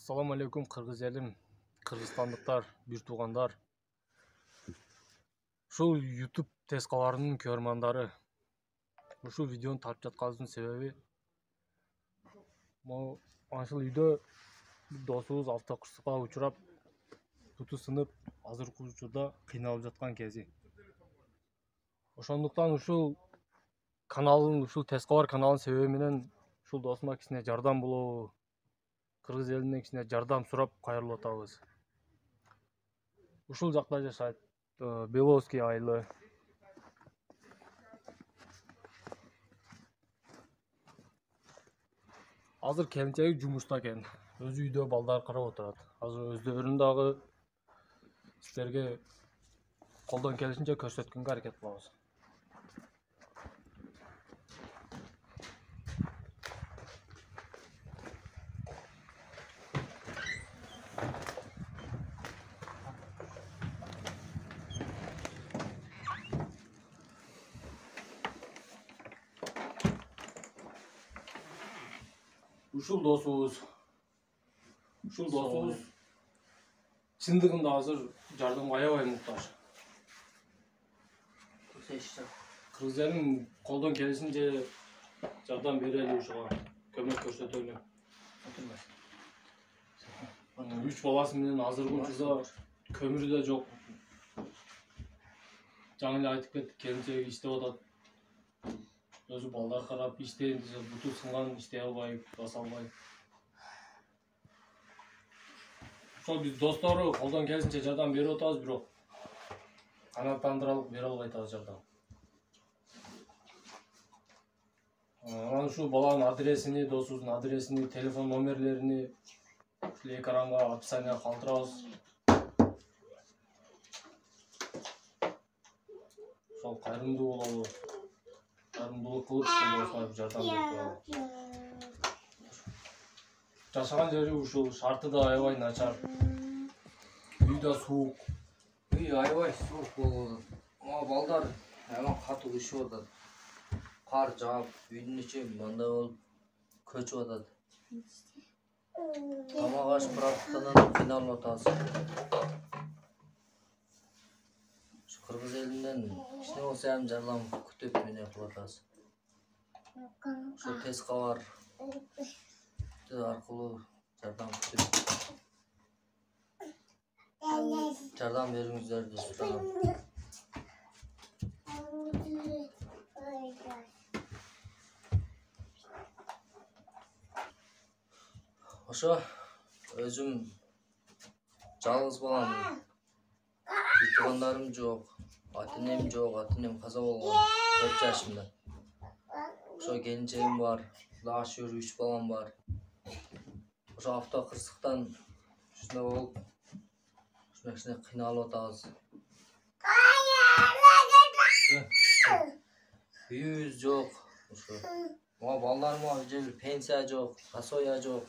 Assalamu alaikum Kırgız elim, Kırgızстандыктар, bir туғандар. Ушул YouTube тескаларынын көрмандары. Ушул видеону тартып жатканыбыздын себеби могу анчыл үйдө досубуз автокырсыкка учурап, буту сынып, азыркы учурда кыйналып жаткан кези. Ошондуктан ушул каналдын, ушул тескалар каналынын себеби менен ушул досума кичине жардам болобу, Кыргыз элинен кичине жардам сурап кайрылып атабыз. Ушул жакта жашайт, Беловский айылы. Азыр келинчеги жумушта экен. Өзү үйдө балдар карап отурат. Азыр өздөрүн дагы силерге колдон келишинче көрсөткөнгө аракет кылабыз. Ушул досубуз чындыгында азыр жардамга аябай муктаж. Кыргыз элин колдон келишинче жардам берели, ушуга көмөк көрсөтөлү. 3 баласы менен азыркы учурда көмүрү да жок. Жаңы эле айтып кеттик, келинчеги иштеп атат. Өзү балдар карап иштейин десе, буту сынган, иштей албай, баса албай. Ошол биз достору колдон келишинче жардам берип атабыз, бирок канааттандыралык бере албай атабыз жардам. Анан ушул баланын адресини, досубуздун адресини, телефон номерлерини ушул экранга, описанияга калтырабыз. Ошол кайрымдуу болобу, кайрымдуулук кылып ушул жардам берип. Жашаган жери ушул, шарты да аябай начар. Үй да суук. Үй аябай суук болуп атат. Балдар аябай катуу ишип атат. Кар жаап, үйдүн ичи мындай болуп көчүп атат. Тамак аш бирактан кыйналып атабыз. Ушу Кыргыз элинен кичине болсо ham жардам күтүп эмне кылып атабыз. Ушу тескалар аркылуу жардам күтүп жардам бериңиздерди суранам. Ошо өзүм жалгыз балам. Туугандарым жок, ата-энем жок, ата-энем каза болгон 4 жашымда. Ошо келинчегим бар, Кудайга шүгүр 3 балам бар. Ошо автокырсыктан ушундай болуп, кичине кыйналып атабыз. Үйүбүз жок. Ошо балдарыма же пенсия жок, пособие жок.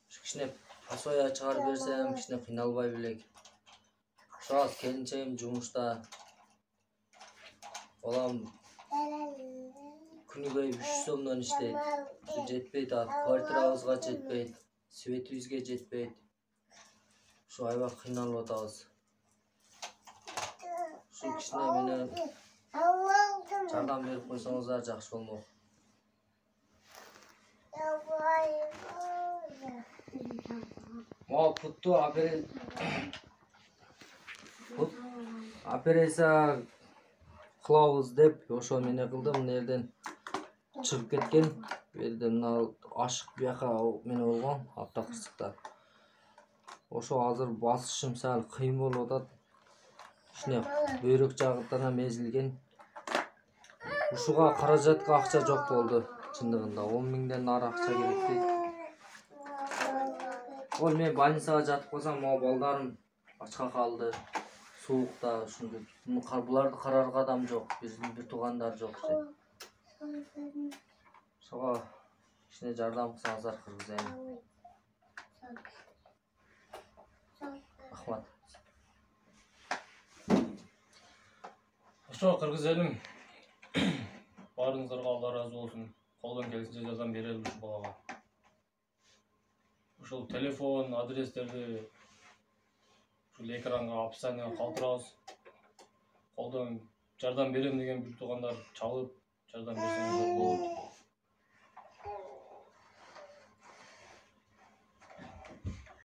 Кичине пособие чыгарып берсем, кичине кыйналбай белек. Ошо келинчегим жумушта. Балам күнүгө 3 сомдон иштейт. Жетпейт, квартирабызга жетпейт, светибизге жетпейт. Ошо аябай кыйналып атабыз. Ушул кичине менен жардам берип койсоңуздар жакшы болмок. Путту операция кылабыз деп ошо мене кылдым. Мына жерден чыгып кеткен. Берде мына ашык бияка мене болгон автокырсыкта. Ошо азыр басышым сал кыйын болуп атат. Кичине бөйрөк жагынан мезилген. Ушуга каражатка акча жок болду. Чындыгында 10 миңден ары акча керек дейт. Ол мен больницага жатып калсам, балдарым ачка калды. Суукта ушундай. Буларды карарга адам жок, биздин туугандар жок. Ошого кичине жардам кылсаңыздар Кыргыз элине. Рахмат. Ошо Кыргыз элим, баарыңыздарга Алла ыраазы болсун. Колдон келишинче жардам берели ушул балага. ошол телефон адрестерди ушул экранга описанияга калтырабыз. Колдон жардам берем деген бир туугандар чалып жардам берсеңиздер болот.